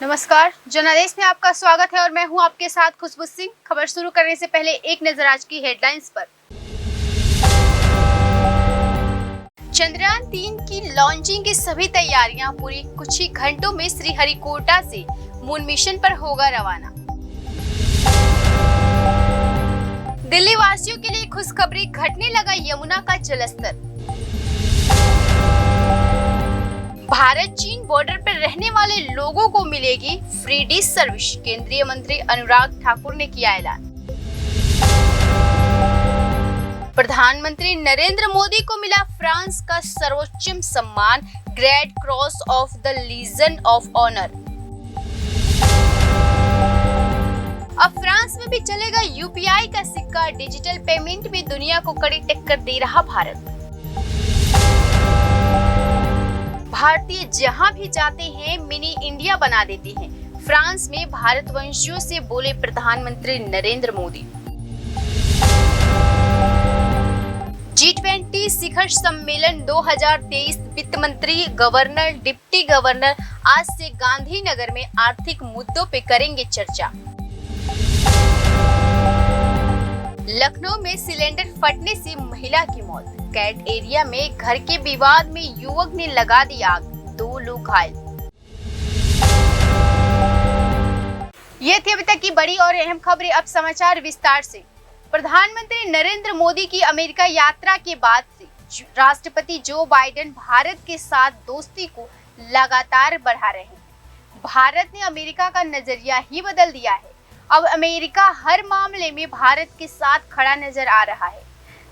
नमस्कार, जनादेश में आपका स्वागत है और मैं हूं आपके साथ खुशबू सिंह। खबर शुरू करने से पहले एक नजर आज की हेडलाइंस पर। चंद्रयान-3 की लॉन्चिंग की सभी तैयारियां पूरी, कुछ ही घंटों में श्रीहरिकोटा से मून मिशन पर होगा रवाना। दिल्ली वासियों के लिए खुशखबरी, घटने लगा यमुना का जलस्तर। भारत चीन बॉर्डर पर रहने वाले लोगों को मिलेगी फ्री डिश सर्विस, केंद्रीय मंत्री अनुराग ठाकुर ने किया ऐलान। प्रधानमंत्री नरेंद्र मोदी को मिला फ्रांस का सर्वोच्च सम्मान Great Cross of the Legion of Honour. अब फ्रांस में भी चलेगा यूपीआई का सिक्का, डिजिटल पेमेंट में दुनिया को कड़ी टक्कर दे रहा भारत। भारतीय जहां भी जाते हैं मिनी इंडिया बना देते हैं, फ्रांस में भारतवंशियों से बोले प्रधानमंत्री नरेंद्र मोदी। G20 शिखर सम्मेलन 2023, वित्त मंत्री, गवर्नर, डिप्टी गवर्नर आज से गांधीनगर में आर्थिक मुद्दों पे करेंगे चर्चा। लखनऊ में सिलेंडर फटने से महिला की मौत, कैट एरिया में घर के विवाद में युवक ने लगा दी आग, 2 लोग घायल। ये थी अभी तक की बड़ी और अहम खबरें, अब समाचार विस्तार से। प्रधानमंत्री नरेंद्र मोदी की अमेरिका यात्रा के बाद से राष्ट्रपति जो बाइडेन भारत के साथ दोस्ती को लगातार बढ़ा रहे हैं। भारत ने अमेरिका का नजरिया ही बदल दिया है। अब अमेरिका हर मामले में भारत के साथ खड़ा नजर आ रहा है।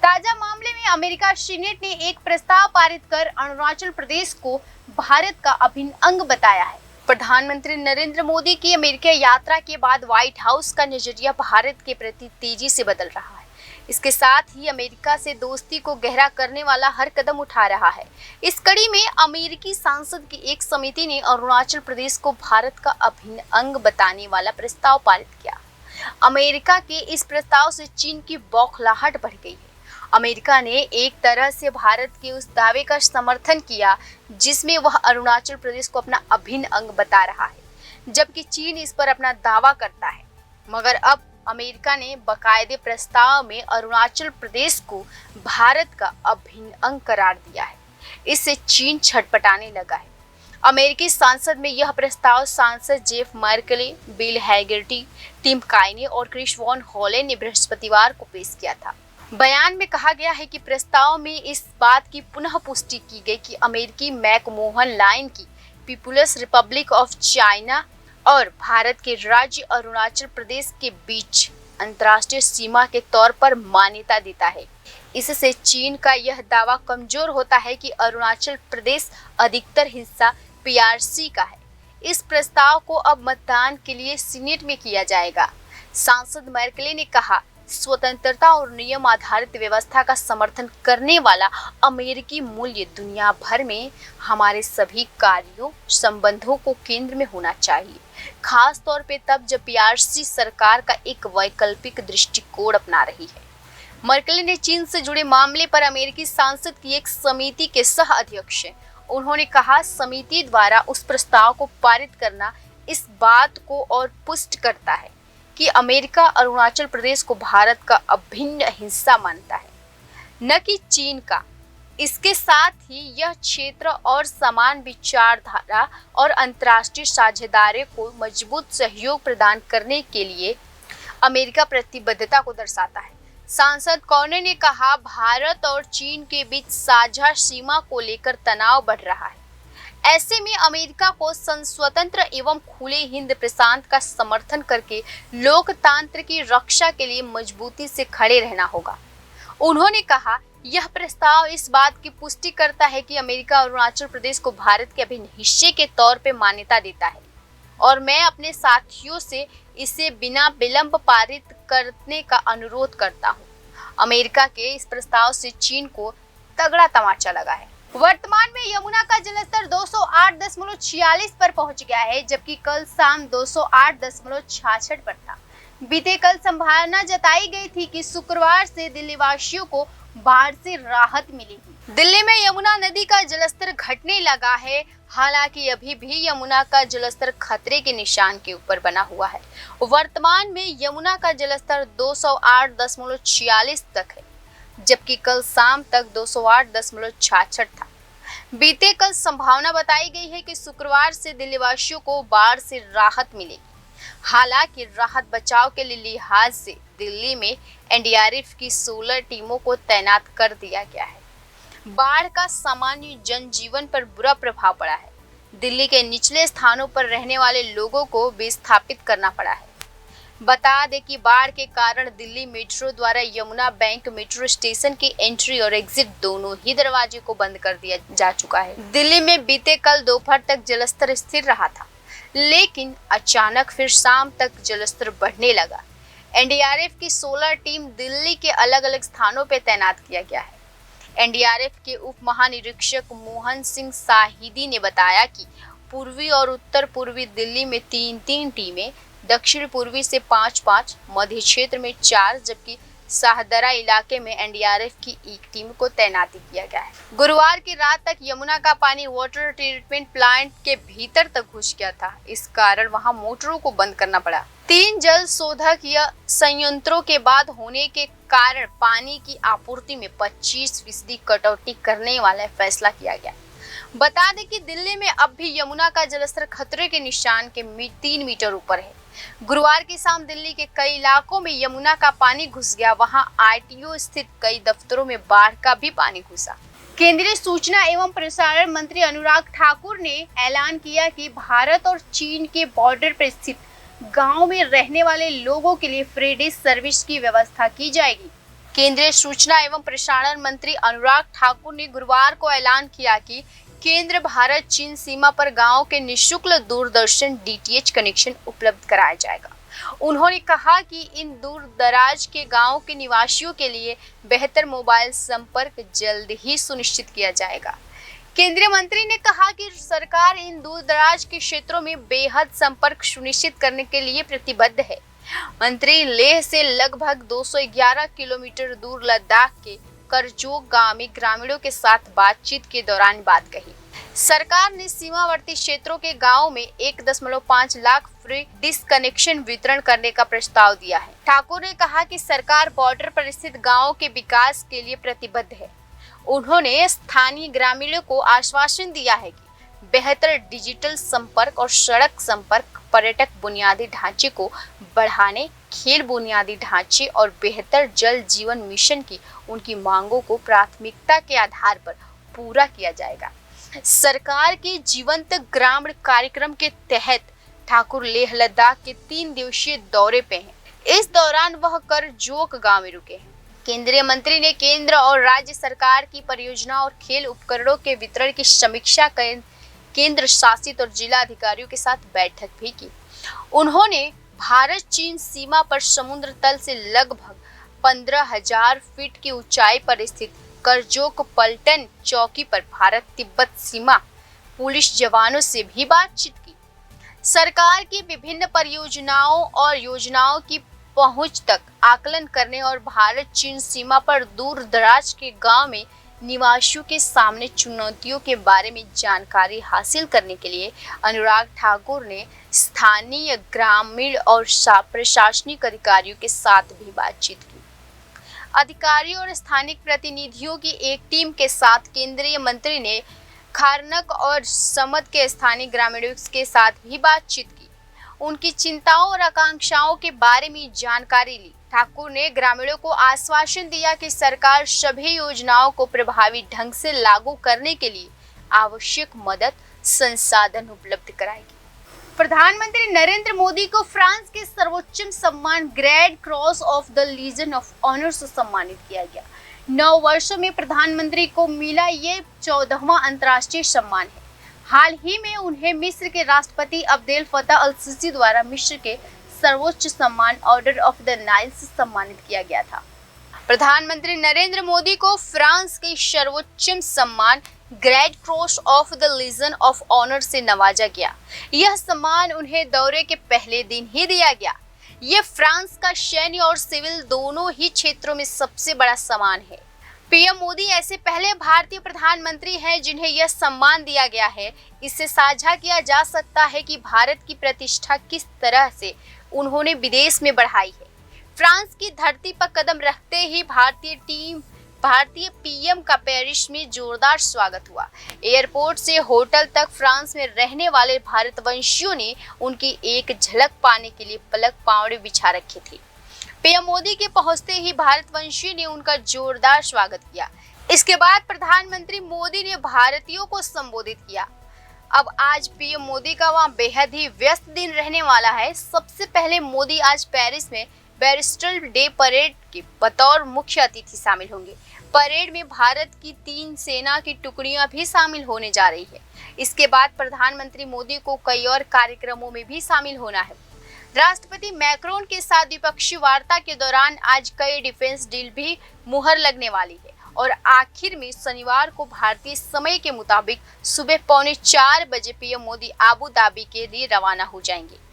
ताजा मामले में अमेरिका सीनेट ने एक प्रस्ताव पारित कर अरुणाचल प्रदेश को भारत का अभिन्न अंग बताया है। प्रधानमंत्री नरेंद्र मोदी की अमेरिका यात्रा के बाद व्हाइट हाउस का नजरिया भारत के प्रति तेजी से बदल रहा है। इसके साथ ही अमेरिका से दोस्ती को गहरा करने वाला हर कदम उठा रहा है। इस कड़ी में अमेरिकी सांसद की एक समिति ने अरुणाचल प्रदेश को भारत का अभिन्न अंग बताने वाला प्रस्ताव पारित किया। अमेरिका के इस प्रस्ताव से चीन की बौखलाहट बढ़ गई है। अमेरिका ने एक तरह से भारत के उस दावे का समर्थन किया जिसमें वह अरुणाचल प्रदेश को अपना अभिन्न अंग बता रहा है, जबकि चीन इस पर अपना दावा करता है। मगर अब अमेरिका ने बाकायदे प्रस्ताव में अरुणाचल प्रदेश को भारत का अभिन्न अंग करार दिया है। इससे चीन छटपटाने लगा है। अमेरिकी संसद में यह प्रस्ताव सांसद जेफ मर्कले, बिल हैगर्टी, टिम काइने और क्रिस वॉन हॉले ने बृहस्पतिवार को पेश किया था। बयान में कहा गया है कि प्रस्ताव में इस बात की पुनः पुष्टि की गई कि अमेरिकी मैकमोहन लाइन की पीपुल्स रिपब्लिक ऑफ चाइना और भारत के राज्य अरुणाचल प्रदेश के बीच अंतर्राष्ट्रीय सीमा के तौर पर मान्यता देता है। इससे चीन का यह दावा कमजोर होता है कि अरुणाचल प्रदेश अधिकतर हिस्सा पीआरसी का है। इस प्रस्ताव को अब मतदान के लिए सीनेट में किया जाएगा। सांसद मर्कले ने कहा, स्वतंत्रता और नियम आधारित व्यवस्था का समर्थन करने वाला अमेरिकी मूल्य दुनिया भर में हमारे सभी कार्यों संबंधों को केंद्र में होना चाहिए, खास तौर पे तब जब पीआरसी सरकार का एक वैकल्पिक दृष्टिकोण अपना रही है। मर्कले ने चीन से जुड़े मामले पर अमेरिकी सांसद की एक समिति के सह अध्यक्ष हैं। उन्होंने कहा, समिति द्वारा उस प्रस्ताव को पारित करना इस बात को और पुष्ट करता है कि अमेरिका अरुणाचल प्रदेश को भारत का अभिन्न हिस्सा मानता है, न कि चीन का। इसके साथ ही यह क्षेत्र और समान विचारधारा और अंतर्राष्ट्रीय साझेदारी को मजबूत सहयोग प्रदान करने के लिए अमेरिका प्रतिबद्धता को दर्शाता है। सांसद कौने ने कहा, भारत और चीन के बीच साझा सीमा को लेकर तनाव बढ़ रहा है। ऐसे में अमेरिका को स्वतंत्र एवं खुले हिंद प्रशांत का समर्थन करके लोकतंत्र की रक्षा के लिए मजबूती से खड़े रहना होगा। उन्होंने कहा, यह प्रस्ताव इस बात की पुष्टि करता है कि अमेरिका अरुणाचल प्रदेश को भारत के अभिन्न हिस्से के तौर पर मान्यता देता है और मैं अपने साथियों से इसे बिना विलंब पारित करने का अनुरोध करता हूँ। अमेरिका के इस प्रस्ताव से चीन को तगड़ा तमाचा लगा है। वर्तमान में यमुना का जलस्तर 208.46 पर पहुंच गया है, जबकि कल शाम 208.66 पर था। बीते कल संभावना जताई गई थी कि शुक्रवार से दिल्ली वासियों को बाढ़ से राहत मिलेगी। दिल्ली में यमुना नदी का जलस्तर घटने लगा है। हालांकि अभी भी यमुना का जलस्तर खतरे के निशान के ऊपर बना हुआ है। वर्तमान में यमुना का जलस्तर 208.46 तक है, जबकि कल शाम तक 208.66 था। बीते कल संभावना बताई गई है कि शुक्रवार से दिल्ली वासियों को बाढ़ से राहत मिलेगी। हालांकि राहत बचाव के लिहाज से दिल्ली में एनडीआरएफ की 16 टीमों को तैनात कर दिया गया है। बाढ़ का सामान्य जनजीवन पर बुरा प्रभाव पड़ा है। दिल्ली के निचले स्थानों पर रहने वाले लोगों को विस्थापित करना पड़ा है। बता दें कि बाढ़ के कारण दिल्ली मेट्रो द्वारा यमुना बैंक मेट्रो स्टेशन की एंट्री और एग्जिट दोनों ही दरवाजे को बंद कर दिया जा चुका है। दिल्ली में बीते कल दोपहर तक जलस्तर स्थिर रहा था, लेकिन अचानक फिर शाम तक जलस्तर बढ़ने लगा। एनडीआरएफ की 16 टीम दिल्ली के अलग अलग स्थानों पर तैनात किया गया है। एनडीआरएफ के उप महानिरीक्षक मोहन सिंह साहिदी ने बताया कि पूर्वी और उत्तर पूर्वी दिल्ली में 3-3 टीमें, दक्षिण पूर्वी से 5-5, मध्य क्षेत्र में 4, जबकि शाहदरा इलाके में एनडीआरएफ की एक टीम को तैनाती किया गया है। गुरुवार की रात तक यमुना का पानी वाटर ट्रीटमेंट प्लांट के भीतर तक घुस गया था। इस कारण वहां मोटरों को बंद करना पड़ा। 3 जल शोधक या संयंत्रों के बाद होने के कारण पानी की आपूर्ति में 25% कटौती करने वाला फैसला किया गया। बता दें कि दिल्ली में अब भी यमुना का जलस्तर खतरे के निशान के 3 मीटर ऊपर है। गुरुवार की शाम दिल्ली के कई इलाकों में यमुना का पानी घुस गया। वहां आरटीओ स्थित कई दफ्तरों में बाढ़ का भी पानी घुसा। केंद्रीय सूचना एवं प्रसारण मंत्री अनुराग ठाकुर ने ऐलान किया कि भारत और चीन के बॉर्डर पर स्थित गांव में रहने वाले लोगों के लिए फ्री डिश सर्विस की व्यवस्था की जाएगी। केंद्रीय सूचना एवं प्रसारण मंत्री अनुराग ठाकुर ने गुरुवार को ऐलान किया कि केंद्र भारत चीन सीमा पर गांवों के निःशुल्क दूरदर्शन डीटीएच कनेक्शन उपलब्ध कराया जाएगा। उन्होंने कहा कि इन दूर दराज के गांवों के निवासियों के लिए बेहतर मोबाइल संपर्क जल्द ही सुनिश्चित किया जाएगा। केंद्रीय मंत्री ने कहा कि सरकार इन दूर दराज के क्षेत्रों में बेहद संपर्क सुनिश्चित करने के लिए प्रतिबद्ध है। मंत्री लेह से लगभग 211 किलोमीटर दूर लद्दाख के करजोक गांव में ग्रामीणों के साथ बातचीत के दौरान बात कही। सरकार ने सीमावर्ती क्षेत्रों के गांवों में 1.5 लाख फ्री डिश कनेक्शन वितरण करने का प्रस्ताव दिया है। ठाकुर ने कहा कि सरकार बॉर्डर पर स्थित गांवों के विकास के लिए प्रतिबद्ध है। उन्होंने स्थानीय ग्रामीणों को आश्वासन दिया है कि बेहतर डिजिटल संपर्क और सड़क संपर्क, पर्यटक बुनियादी ढांचे को बढ़ाने, खेल बुनियादी ढांचे और बेहतर जल जीवन मिशन की उनकी मांगों को प्राथमिकता के आधार पर पूरा किया जाएगा। सरकार के जीवंत ग्रामीण कार्यक्रम के तहत ठाकुर लेह लद्दाख के 3 दिवसीय दौरे पे हैं। इस दौरान वह करजोक गांव में रुके हैं। केंद्रीय मंत्री ने केंद्र और राज्य सरकार की परियोजना और खेल उपकरणों के वितरण की समीक्षा केंद्र शासित और जिला अधिकारियों के साथ बैठक भी की। उन्होंने भारत चीन सीमा पर समुद्र तल से लगभग 15,000 फीट की ऊंचाई पर स्थित करजोक पलटन चौकी पर भारत तिब्बत सीमा पुलिस जवानों से भी बातचीत की। सरकार की विभिन्न परियोजनाओं और योजनाओं की पहुंच तक आकलन करने और भारत चीन सीमा पर दूर दराज के गांव में निवासियों के सामने चुनौतियों के बारे में जानकारी हासिल करने के लिए अनुराग ठाकुर ने स्थानीय, ग्रामीण और प्रशासनिक अधिकारियों के साथ भी बातचीत की। अधिकारियों और स्थानिक प्रतिनिधियों की एक टीम के साथ केंद्रीय मंत्री ने खारनक और समद के स्थानीय ग्रामीणों के साथ भी बातचीत की। उनकी चिंताओं और आकांक्षाओं के बारे में जानकारी ली। ठाकुर ने ग्रामीणों को आश्वासन दिया कि सरकार सभी योजनाओं को प्रभावी ढंग से लागू करने के लिए आवश्यक मदद संसाधन उपलब्ध कराएगी। प्रधानमंत्री नरेंद्र मोदी को फ्रांस के सर्वोच्च सम्मान Grade Cross of the Legion of Honour से सम्मानित किया गया। 9 वर्षों में प्रधानमंत्री को मिला ये 14वां अंतर्राष्ट्रीय सम्मान है। हाल ही में उन्हें मिस्र के राष्ट्रपति अब्देल फत्ताह अल सीसी द्वारा मिस्र के सर्वोच्च सम्मान ऑर्डर ऑफ द नाइल से सम्मानित किया गया था। प्रधानमंत्री नरेंद्र मोदी को फ्रांस के सर्वोच्च सम्मान Grade Cross of the Legion of Honour से नवाजा गया। यह सम्मान उन्हें दौरे के पहले दिन ही दिया गया। यह फ्रांस का सैन्य और सिविल दोनों ही क्षेत्रों में सबसे बड़ा सम्मान है। पीएम मोदी ऐसे पहले भारतीय प्रधानमंत्री हैं जिन्हें यह सम्मान दिया गया है। इससे साझा किया जा सकता है कि भारत की प्रतिष्ठा किस तरह से उन्होंने विदेश में बढ़ाई है। फ्रांस की धरती पर कदम रखते ही भारतीय पीएम का पेरिस में जोरदार स्वागत हुआ। एयरपोर्ट से होटल तक फ्रांस में रहने वाले भारतवंशियों ने उनकी एक झलक पाने के लिए पलक पावड़े बिछा रखे थे। पीएम मोदी के पहुंचते ही भारतवंशियों ने उनका जोरदार स्वागत किया। इसके बाद प्रधानमंत्री मोदी ने भारतीयों को संबोधित किया। अब आज पीएम मोदी का वहां बेहद ही व्यस्त दिन रहने वाला है। सबसे पहले मोदी आज पेरिस में बैरिस्टल डे परेड के बतौर मुख्य अतिथि शामिल होंगे। परेड में भारत की 3 सेना की टुकड़ियां भी शामिल होने जा रही है। इसके बाद प्रधानमंत्री मोदी को कई और कार्यक्रमों में भी शामिल होना है। राष्ट्रपति मैक्रोन के साथ द्विपक्षीय वार्ता के दौरान आज कई डिफेंस डील भी मुहर लगने वाली है और आखिर में शनिवार को भारतीय समय के मुताबिक सुबह 3:45 बजे पीएम मोदी अबू धाबी के लिए रवाना हो जाएंगे।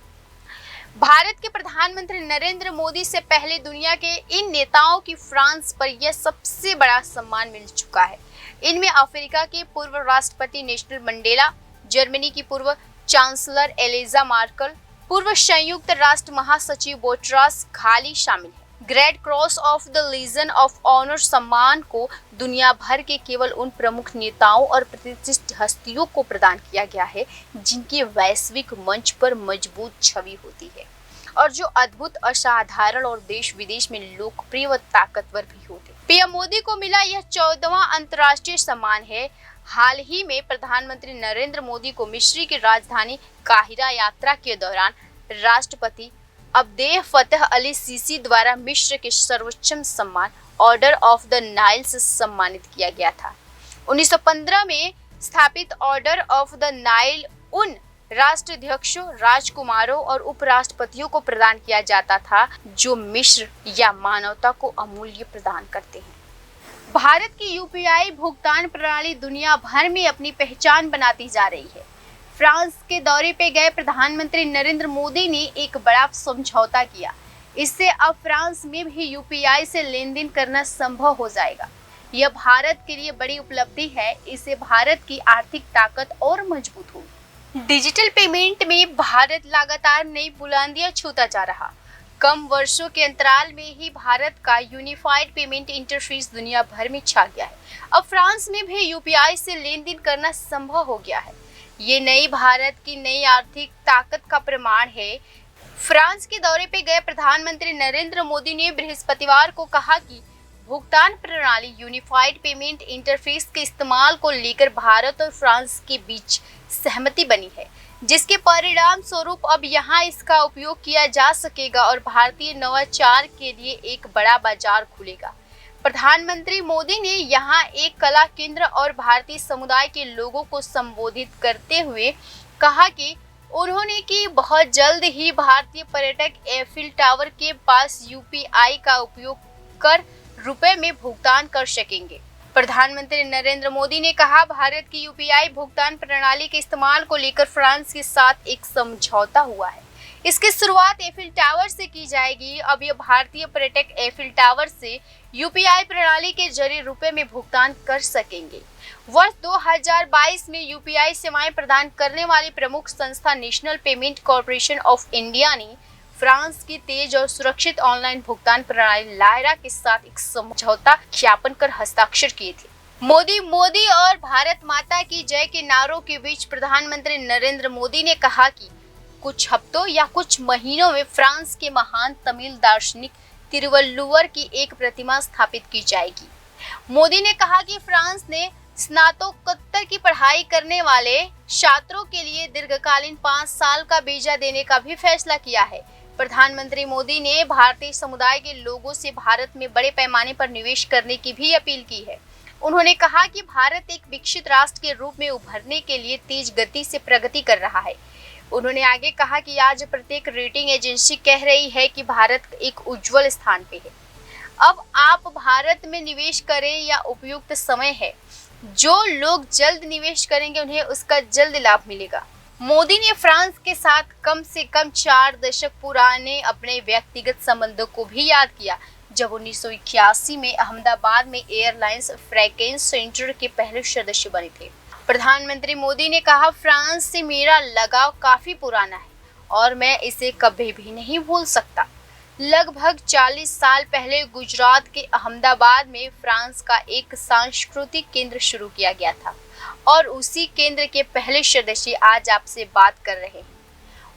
भारत के प्रधानमंत्री नरेंद्र मोदी से पहले दुनिया के इन नेताओं की फ्रांस पर यह सबसे बड़ा सम्मान मिल चुका है। इनमें अफ्रीका के पूर्व राष्ट्रपति नेल्सन मंडेला, जर्मनी की पूर्व चांसलर एलिजा मार्केल, पूर्व संयुक्त राष्ट्र महासचिव बोट्रास घाली शामिल है। Great Cross of the Legion of Honour सम्मान को दुनिया भर के केवल उन प्रमुख नेताओं और प्रतिष्ठित हस्तियों को प्रदान किया गया है जिनकी वैश्विक मंच पर मजबूत छवि होती है और जो अद्भुत, असाधारण और देश विदेश में लोकप्रिय व ताकतवर भी होते। पीएम मोदी को मिला यह 14वां अंतर्राष्ट्रीय सम्मान है। हाल ही में प्रधानमंत्री नरेंद्र मोदी को मिस्र की राजधानी काहिरा यात्रा के दौरान राष्ट्रपति अब्देल फतह अली सीसी द्वारा मिस्र के सर्वोच्च सम्मान ऑर्डर ऑफ द नाइल से सम्मानित किया गया था। 1915 में स्थापित ऑर्डर ऑफ द नाइल उन राष्ट्राध्यक्षों, राजकुमारों और उपराष्ट्रपतियों को प्रदान किया जाता था जो मिस्र या मानवता को अमूल्य प्रदान करते हैं। भारत की यूपीआई भुगतान प्रणाली दुनिया भर में अपनी पहचान बनाती जा रही है। फ्रांस के दौरे पे गए प्रधानमंत्री नरेंद्र मोदी ने एक बड़ा समझौता किया। इससे अब फ्रांस में भी यूपीआई से लेन देन करना संभव हो जाएगा। यह भारत के लिए बड़ी उपलब्धि है। इससे भारत की आर्थिक ताकत और मजबूत होगी। डिजिटल पेमेंट में भारत लगातार नई बुलंदियां छूता जा रहा। कम वर्षों के अंतराल में ही भारत का यूनिफाइड पेमेंट इंटरफेस दुनिया भर में छा गया है। अब फ्रांस में भी यूपीआई से लेन देन करना संभव हो गया है। ये नई भारत की नई आर्थिक ताकत का प्रमाण है। फ्रांस के दौरे पे गए प्रधानमंत्री नरेंद्र मोदी ने बृहस्पतिवार को कहा कि भुगतान प्रणाली यूनिफाइड पेमेंट इंटरफेस के इस्तेमाल को लेकर भारत और फ्रांस के बीच सहमति बनी है, जिसके परिणाम स्वरूप अब यहाँ इसका उपयोग किया जा सकेगा और भारतीय नवाचार के लिए एक बड़ा बाजार खुलेगा। प्रधानमंत्री मोदी ने यहाँ एक कला केंद्र और भारतीय समुदाय के लोगों को संबोधित करते हुए कहा कि उन्होंने कि बहुत जल्द ही भारतीय पर्यटक एफिल टावर के पास यूपीआई का उपयोग कर रुपए में भुगतान कर सकेंगे। प्रधानमंत्री नरेंद्र मोदी ने कहा, भारत की यूपीआई भुगतान प्रणाली के इस्तेमाल को लेकर फ्रांस के साथ एक समझौता हुआ है। इसकी शुरुआत एफिल टावर से की जाएगी। अब यह भारतीय पर्यटक एफिल टावर से यूपीआई प्रणाली के जरिए रुपए में भुगतान कर सकेंगे। वर्ष 2022 में यूपीआई सेवाएं प्रदान करने वाली प्रमुख संस्था national payment corporation of India ने फ्रांस की तेज और सुरक्षित ऑनलाइन भुगतान प्रणाली लायरा के साथ एक समझौता ज्ञापन कर हस्ताक्षर किए थे। मोदी और भारत माता की जय के नारों के बीच प्रधानमंत्री नरेंद्र मोदी ने कहा कि कुछ हफ्तों या कुछ महीनों में फ्रांस के महान तमिल दार्शनिक तिरुवल्लुवर की एक प्रतिमा स्थापित की जाएगी। मोदी ने कहा कि फ्रांस ने स्नातकोत्तर की पढ़ाई करने वाले छात्रों के लिए दीर्घकालीन 5 साल का वीजा देने का भी फैसला किया है। प्रधानमंत्री मोदी ने भारतीय समुदाय के लोगों से भारत में बड़े पैमाने पर निवेश करने की भी अपील की है। उन्होंने कहा कि भारत एक विकसित राष्ट्र के रूप में उभरने के लिए तेज गति से प्रगति कर रहा है। उन्होंने आगे कहा कि आज प्रत्येक रेटिंग एजेंसी कह रही है कि भारत एक उज्जवल स्थान पे है। अब आप भारत में निवेश करें या उपयुक्त समय है। जो लोग जल्द निवेश करेंगे उन्हें उसका जल्द लाभ मिलेगा। मोदी ने फ्रांस के साथ कम से कम 4 दशक पुराने अपने व्यक्तिगत संबंधों को भी याद किया, जब 1981 में अहमदाबाद में एयरलाइंस फ्रैंकेंस सेंटर के पहले सदस्य बने थे। प्रधानमंत्री मोदी ने कहा, फ्रांस से मेरा लगाव काफी पुराना है और मैं इसे कभी भी नहीं भूल सकता। लगभग 40 साल पहले गुजरात के अहमदाबाद में फ्रांस का एक सांस्कृतिक केंद्र शुरू किया गया था और उसी केंद्र के पहले सदस्य आज आपसे बात कर रहे हैं।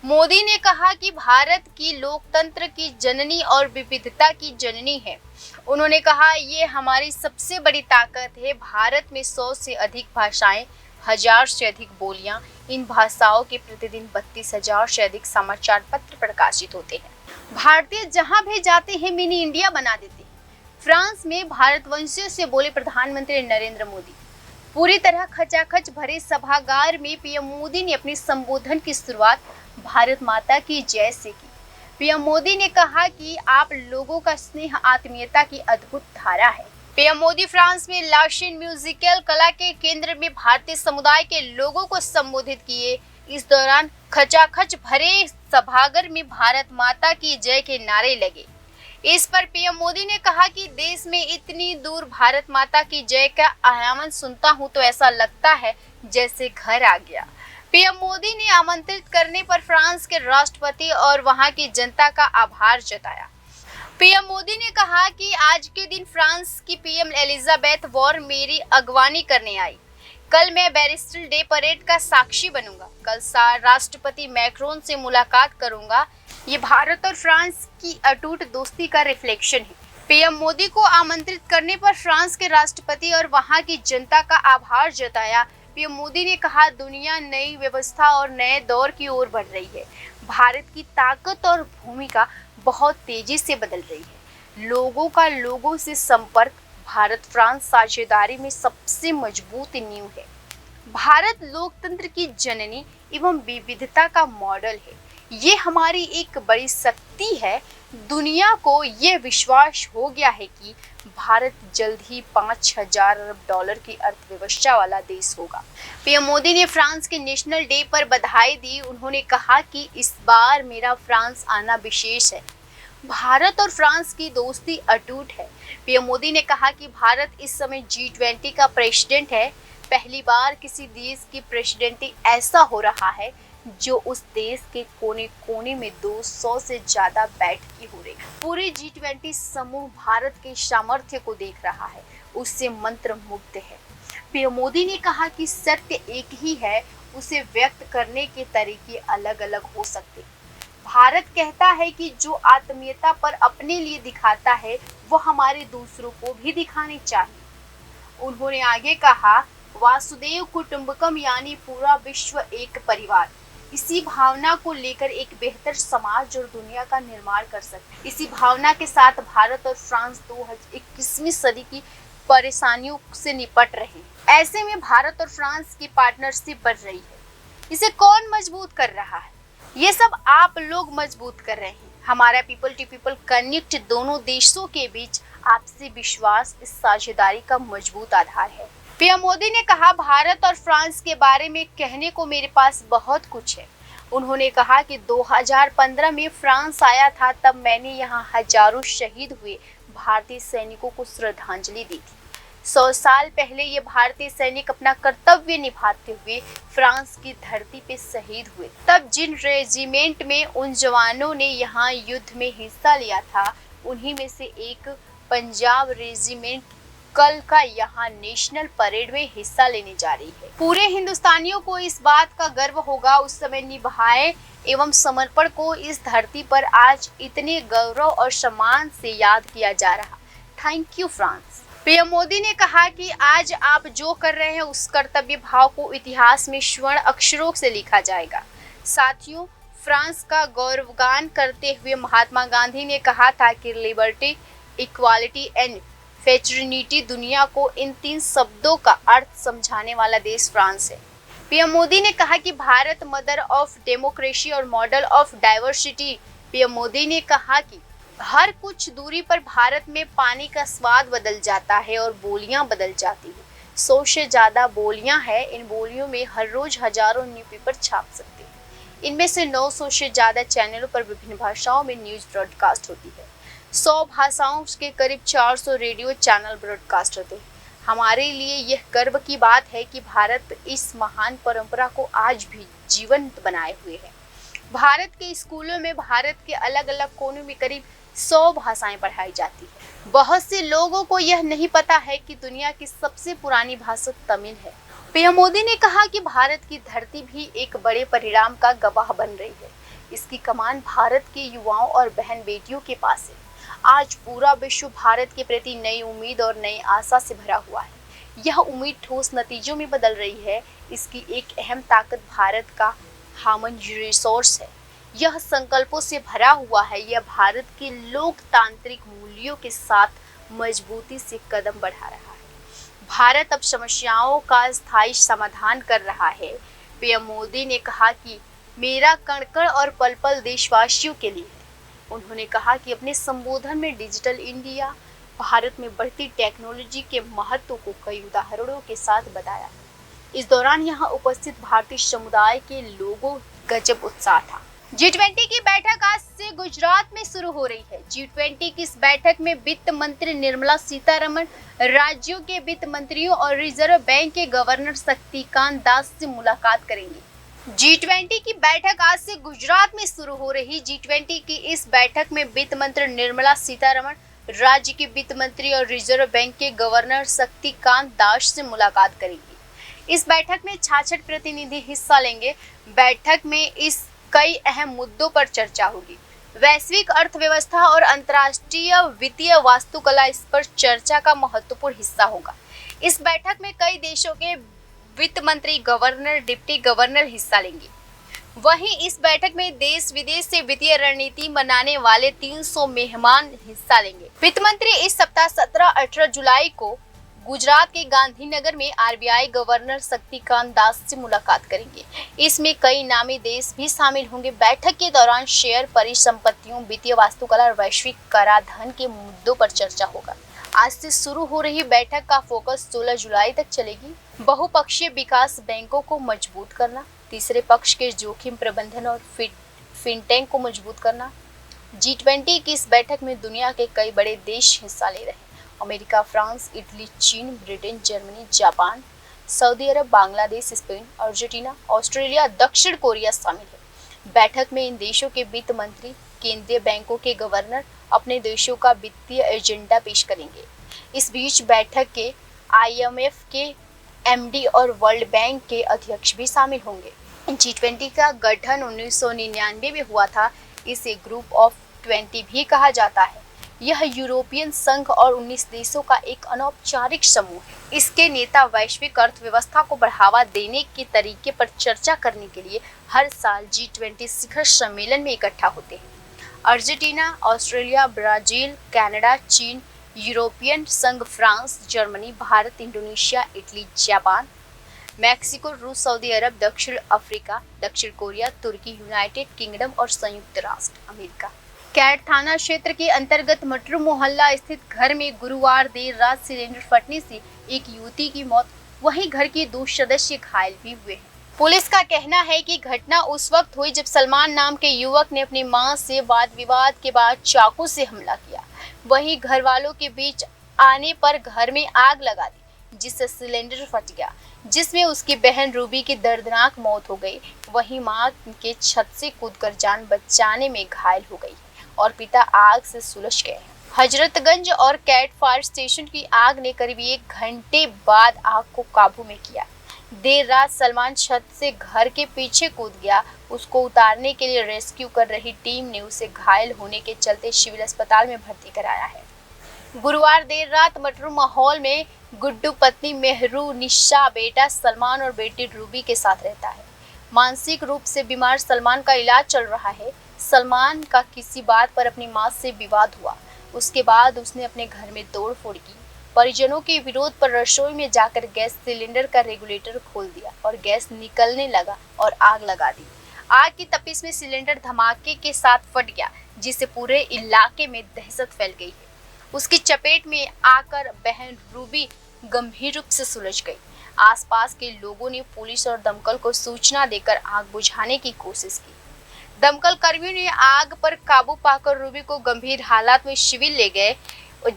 मोदी ने कहा कि भारत की लोकतंत्र की जननी और विविधता की जननी है। उन्होंने कहा, ये हमारी सबसे बड़ी ताकत है। भारत में 100 से अधिक भाषाएं, 1000 से अधिक बोलियां, इन भाषाओं के प्रतिदिन 32,000 से अधिक समाचार पत्र प्रकाशित होते हैं। भारतीय जहां भी जाते हैं मिनी इंडिया बना देते हैं। फ्रांस में भारतवंशियों से बोले प्रधानमंत्री नरेंद्र मोदी। पूरी तरह खचाखच भरे सभागार में पीएम मोदी ने अपने संबोधन की शुरुआत भारत माता की जय से की। पीएम मोदी ने कहा कि आप लोगों का स्नेह आत्मीयता की अद्भुत धारा है। पीएम मोदी फ्रांस में लाशेन म्यूजिकल कला के केंद्र में भारतीय समुदाय के लोगों को संबोधित किए। इस दौरान खचाखच भरे सभागार में भारत माता की जय के नारे लगे। इस पर पीएम मोदी ने कहा कि देश में इतनी दूर भारत माता की जय का आह्वान सुनता हूं तो ऐसा लगता है जैसे घर आ गया। पीएम मोदी ने आमंत्रित करने पर फ्रांस के राष्ट्रपति और वहां की जनता का आभार जताया। पीएम मोदी ने कहा कि आज के दिन फ्रांस की पीएम एलिजाबेथ वॉर्न मेरी अगवानी करने आई। कल मैं बैरिस्टल डे परेड का साक्षी बनूंगा। कल राष्ट्रपति मैक्रोन से मुलाकात करूंगा। ये भारत और फ्रांस की अटूट दोस्ती का रिफ्लेक्शन है। पीएम मोदी को आमंत्रित करने पर फ्रांस के राष्ट्रपति और वहां की जनता का आभार जताया। पीएम मोदी ने कहा, दुनिया नई व्यवस्था और नए दौर की ओर बढ़ रही है। भारत की ताकत और भूमिका बहुत तेजी से बदल रही है। लोगों का लोगों से संपर्क भारत फ्रांस साझेदारी में सबसे मजबूत नींव है। भारत लोकतंत्र की जननी एवं विविधता का मॉडल है। ये हमारी एक बड़ी शक्ति है। दुनिया को ये विश्वास हो गया है कि भारत जल्द ही 5,000 अरब डॉलर की अर्थव्यवस्था वाला देश होगा। पीएम मोदी ने फ्रांस के नेशनल डे पर बधाई दी। उन्होंने कहा कि इस बार मेरा फ्रांस आना विशेष है। भारत और फ्रांस की दोस्ती अटूट है। पीएम मोदी ने कहा कि भारत इस समय G20 का प्रेसिडेंट है। पहली बार किसी देश की प्रेसिडेंटी ऐसा हो रहा है जो उस देश के कोने कोने में 200 से ज्यादा बैठकें हो रही। पूरे G20 समूह भारत के सामर्थ्य को देख रहा है, उससे मंत्र मुग्ध है। पीएम मोदी ने कहा कि सत्य एक ही है, उसे व्यक्त करने के तरीके अलग अलग हो सकते हैं। भारत कहता है कि जो आत्मीयता पर अपने लिए दिखाता है वो हमारे दूसरों को भी दिखानी चाहिए। उन्होंने आगे कहा, वासुदेव कुटुंबकम यानी पूरा विश्व एक परिवार। इसी भावना को लेकर एक बेहतर समाज और दुनिया का निर्माण कर सकते हैं। इसी भावना के साथ भारत और फ्रांस 21वीं सदी की परेशानियों से निपट रहे हैं। ऐसे में भारत और फ्रांस की पार्टनरशिप बढ़ रही है। इसे कौन मजबूत कर रहा है? ये सब आप लोग मजबूत कर रहे हैं। हमारा पीपल टू पीपल कनेक्ट दोनों देशों के बीच आपसी विश्वास इस साझेदारी का मजबूत आधार है। पीएम मोदी ने कहा, भारत और फ्रांस के बारे में कहने को मेरे पास बहुत कुछ है। उन्होंने कहा कि 2015 में फ्रांस आया था, तब मैंने यहाँ हजारों शहीद हुए भारतीय सैनिकों को श्रद्धांजलि दी थी। 100 साल पहले ये भारतीय सैनिक अपना कर्तव्य निभाते हुए फ्रांस की धरती पे शहीद हुए। तब जिन रेजिमेंट में उन जवानों ने यहाँ युद्ध में हिस्सा लिया था, उन्हीं में से एक पंजाब रेजिमेंट कल का यहाँ नेशनल परेड में हिस्सा लेने जा रही है। पूरे हिंदुस्तानियों को इस बात का गर्व होगा, उस समय निभाए एवं समर्पण को इस धरती पर आज इतने गौरव और सम्मान से याद किया जा रहा। Thank you France. PM Modi ने कहा कि आज आप जो कर रहे हैं उस कर्तव्य भाव को इतिहास में स्वर्ण अक्षरों से लिखा जाएगा। साथियों, फ्रांस का गौरवगान करते हुए महात्मा गांधी ने कहा था कि लिबर्टी, इक्वालिटी एंड फ्रेटर्निटी, दुनिया को इन 3 शब्दों का अर्थ समझाने वाला देश फ्रांस है। पीएम मोदी ने कहा कि भारत मदर ऑफ डेमोक्रेसी और model of diversity. PM Modi ने कहा कि हर कुछ दूरी पर भारत में पानी का स्वाद बदल जाता है और बोलियां बदल जाती है। 100 से ज्यादा बोलियां हैं। इन बोलियों में हर रोज हजारों न्यूज़पेपर छाप सकते हैं। इनमें से 900 से ज्यादा चैनलों पर विभिन्न भाषाओं में न्यूज ब्रॉडकास्ट होती है। 100 भाषाओं के करीब 400 रेडियो चैनल ब्रॉडकास्ट होते हैं। हमारे लिए यह गर्व की बात है कि भारत इस महान परंपरा को आज भी जीवंत बनाए हुए है। भारत के स्कूलों में भारत के अलग अलग कोनों में करीब 100 भाषाएं पढ़ाई जाती है। बहुत से लोगों को यह नहीं पता है कि दुनिया की सबसे पुरानी भाषा तमिल है। पीएम मोदी ने कहा कि भारत की धरती भी एक बड़े परिणाम का गवाह बन रही है। इसकी कमान भारत के युवाओं और बहन बेटियों के पास है। आज पूरा विश्व भारत के प्रति नई उम्मीद और नई आशा से भरा हुआ है। यह उम्मीद ठोस नतीजों में बदल रही है। इसकी एक अहम ताकत भारत का ह्यूमन रिसोर्स है। यह संकल्पों से भरा हुआ है। यह भारत के लोकतांत्रिक मूल्यों के साथ मजबूती से कदम बढ़ा रहा है। भारत अब समस्याओं का स्थायी समाधान कर रहा है। पीएम मोदी ने कहा कि मेरा कण कण और पल पल देशवासियों के लिए है। उन्होंने कहा कि अपने संबोधन में डिजिटल इंडिया, भारत में बढ़ती टेक्नोलॉजी के महत्व को कई उदाहरणों के साथ बताया। इस दौरान यहाँ उपस्थित भारतीय समुदाय के लोगों गजब उत्साह था। G20 की बैठक आज से गुजरात में शुरू हो रही है। G20 की इस बैठक में वित्त मंत्री निर्मला सीतारमण, राज्यों के वित्त मंत्रियों और रिजर्व बैंक के गवर्नर शक्तिकांत दास से मुलाकात करेंगे। G20 की बैठक आज से गुजरात में शुरू हो रही। G20 की इस बैठक में वित्त मंत्री निर्मला सीतारमण, राज्य के वित्त मंत्री और रिजर्व बैंक के गवर्नर शक्तिकांत दास से मुलाकात करेंगी। इस बैठक में 66 प्रतिनिधि हिस्सा लेंगे। बैठक में इस कई अहम मुद्दों पर चर्चा होगी। वैश्विक अर्थव्यवस्था और अंतर्राष्ट्रीय वित्तीय वास्तुकला इस पर चर्चा का महत्वपूर्ण हिस्सा होगा। इस बैठक में कई देशों के वित्त मंत्री, गवर्नर, डिप्टी गवर्नर हिस्सा लेंगे। वहीं इस बैठक में देश विदेश से वित्तीय रणनीति बनाने वाले 300 मेहमान हिस्सा लेंगे। वित्त मंत्री इस सप्ताह 17-18 जुलाई को गुजरात के गांधीनगर में आरबीआई गवर्नर शक्तिकांत दास से मुलाकात करेंगे। इसमें कई नामी देश भी शामिल होंगे। बैठक के दौरान शेयर, परिसंपत्तियों, वित्तीय वास्तुकला और वैश्विक कराधान के मुद्दों पर चर्चा होगा। आज से शुरू हो रही बैठक का फोकस 16 जुलाई तक चलेगी। बहुपक्षीय विकास बैंकों को मजबूत करना, तीसरे पक्ष के जोखिम प्रबंधन और फिनटेक को मजबूत करना। G20 की इस बैठक में दुनिया के कई बड़े देश हिस्सा ले रहे हैं। अमेरिका, फ्रांस, इटली, चीन, ब्रिटेन, जर्मनी, जापान, सऊदी अरब, बांग्लादेश, स्पेन, अर्जेंटीना, ऑस्ट्रेलिया, दक्षिण कोरिया शामिल है। बैठक में इन देशों के वित्त मंत्री, केंद्रीय बैंकों के गवर्नर अपने देशों का वित्तीय एजेंडा पेश करेंगे। इस बीच बैठक के IMF के MD और वर्ल्ड बैंक के अध्यक्ष भी शामिल होंगे। G20 का गठन 1999 में हुआ था। इसे ग्रुप ऑफ 20 भी कहा जाता है। यह यूरोपियन संघ और 19 देशों का एक अनौपचारिक समूह है। इसके नेता वैश्विक अर्थव्यवस्था को बढ़ावा देने के तरीके पर चर्चा करने के लिए हर साल G20 शिखर सम्मेलन में इकट्ठा होते हैं। अर्जेंटीना, ऑस्ट्रेलिया, ब्राजील, कनाडा, चीन, यूरोपियन संघ, France, Germany, Bharat, Indonesia, Italy, Japan, Mexico, रूस, सऊदी अरब, दक्षिण अफ्रीका, दक्षिण कोरिया, तुर्की, यूनाइटेड किंगडम और संयुक्त राष्ट्र अमेरिका। कैट थाना क्षेत्र के अंतर्गत मटरू मोहल्ला स्थित घर में गुरुवार देर रात सिलेंडर फटने से एक युवती की मौत, वहीं घर के 2 सदस्य घायल भी हुए हैं। पुलिस का कहना है कि घटना उस वक्त हुई जब सलमान नाम के युवक ने अपनी मां से वाद विवाद के बाद चाकू से हमला किया। वहीं घर वालों के बीच आने पर घर में आग लगा दी, जिससे सिलेंडर फट गया, जिसमें उसकी बहन रूबी की दर्दनाक मौत हो गई। वहीं मां के छत से कूदकर जान बचाने में घायल हो गई और पिता आग से सुलझ गए। हजरतगंज और कैट फायर स्टेशन की आग ने करीब 1 घंटे बाद आग को काबू में किया। देर रात सलमान छत से घर के पीछे कूद गया। उसको उतारने के लिए रेस्क्यू कर रही टीम ने उसे घायल होने के चलते सिविल अस्पताल में भर्ती कराया है। गुरुवार देर रात मटरू माहौल में गुड्डू पत्नी मेहरू निशा, बेटा सलमान और बेटी रूबी के साथ रहता है। मानसिक रूप से बीमार सलमान का इलाज चल रहा है। सलमान का किसी बात पर अपनी मां से विवाद हुआ। उसके बाद उसने अपने घर में तोड़फोड़ की। परिजनों के विरोध पर रसोई में जाकर गैस सिलेंडर का रेगुलेटर खोल दिया और गैस निकलने लगा और आग लगा दी। आग की तपिश में सिलेंडर धमाके के साथ फट गया, जिससे पूरे इलाके में दहशत फैल गई है। उसकी चपेट में आकर बहन रूबी गंभीर रूप से सुलझ गई। आसपास के लोगों ने पुलिस और दमकल को सूचना देकर आग बुझाने की कोशिश की। दमकल कर्मियों ने आग पर काबू पाकर रूबी को गंभीर हालात में सिविल ले गए,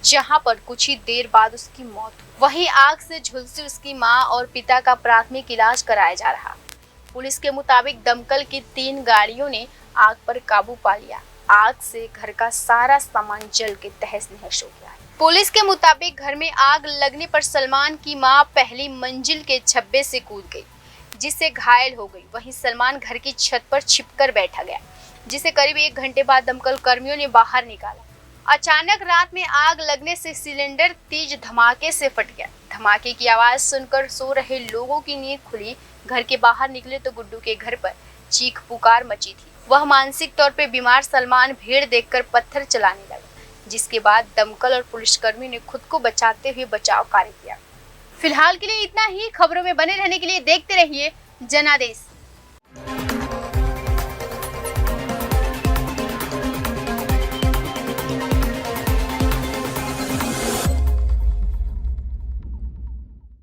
जहां पर कुछ ही देर बाद उसकी मौत हुई। वहीं आग से झुलसी उसकी मां और पिता का प्राथमिक इलाज कराया जा रहा। पुलिस के मुताबिक दमकल की 3 गाड़ियों ने आग पर काबू पा लिया। आग से घर का सारा सामान जल के तहस-नहस हो गया है। पुलिस के मुताबिक घर में आग लगने पर सलमान की मां पहली मंजिल के छब्बे से कूद गई, जिससे घायल हो गई। वहीं सलमान घर की छत पर छिपकर बैठा गया, जिसे करीब 1 घंटे बाद दमकल कर्मियों ने बाहर निकाला। अचानक रात में आग लगने से सिलेंडर तेज धमाके से फट गया। धमाके की आवाज सुनकर सो रहे लोगों की नींद खुली। घर के बाहर निकले तो गुड्डू के घर पर चीख पुकार मची थी। वह मानसिक तौर पे बीमार सलमान भीड़ देखकर पत्थर चलाने लगा, जिसके बाद दमकल और पुलिसकर्मियों ने खुद को बचाते हुए बचाव कार्य किया। फिलहाल के लिए इतना ही। खबरों में बने रहने के लिए देखते रहिए जनादेश।